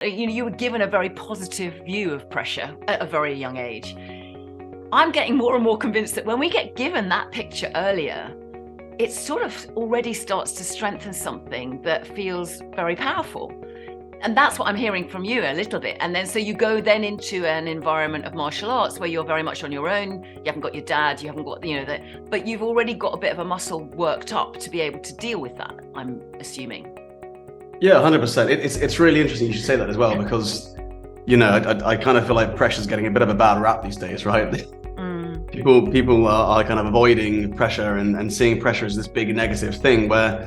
You were given a very positive view of pressure at a very young age. I'm getting more and more convinced that when we get given that picture earlier, it sort of already starts to strengthen something that feels very powerful. And that's what I'm hearing from you a little bit. And then so you go then into an environment of martial arts where you're very much on your own. You haven't got your dad, you haven't got, but you've already got a bit of a muscle worked up to be able to deal with that, I'm assuming. Yeah, 100%. It's really interesting you should say that as well, because, I kind of feel like pressure's getting a bit of a bad rap these days, right? People are kind of avoiding pressure and seeing pressure as this big negative thing where,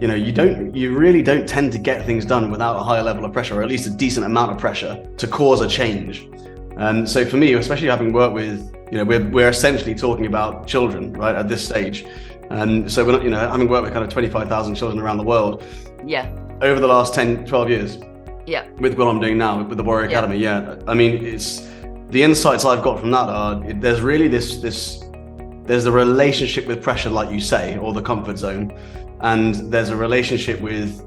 you really don't tend to get things done without a higher level of pressure, or at least a decent amount of pressure to cause a change. And so for me, especially having worked with, we're essentially talking about children, right, at this stage. And so we're not, having worked with kind of 25,000 children around the world. Yeah. Over the last 10, 12 years. Yeah. With what I'm doing now with the Warrior Academy. Yeah. I mean, it's the insights I've got from that are there's really there's the relationship with pressure, like you say, or the comfort zone. And there's a relationship with,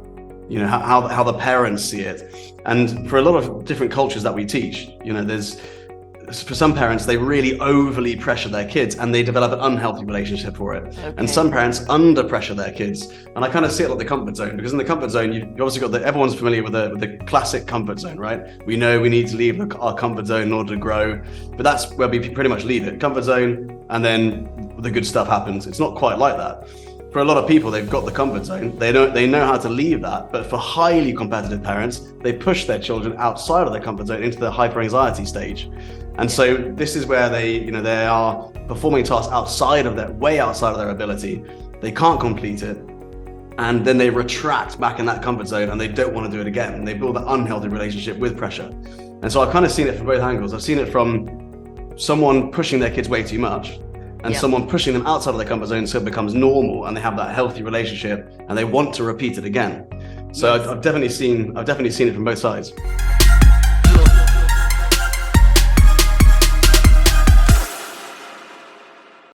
how the parents see it. And for a lot of different cultures that we teach, for some parents, they really overly pressure their kids and they develop an unhealthy relationship for it. Okay. And some parents under pressure their kids. And I kind of see it like the comfort zone, because in the comfort zone, you've obviously got everyone's familiar with the classic comfort zone, right? We know we need to leave our comfort zone in order to grow, but that's where we pretty much leave it. Comfort zone, and then the good stuff happens. It's not quite like that. For a lot of people, they've got the comfort zone. They know how to leave that. But for highly competitive parents, they push their children outside of their comfort zone into the hyper anxiety stage. And so this is where they are performing tasks way outside of their ability. They can't complete it. And then they retract back in that comfort zone and they don't want to do it again. And they build an unhealthy relationship with pressure. And so I've kind of seen it from both angles. I've seen it from someone pushing their kids way too much, and someone pushing them outside of their comfort zone so it becomes normal and they have that healthy relationship and they want to repeat it again. So I've definitely seen it from both sides.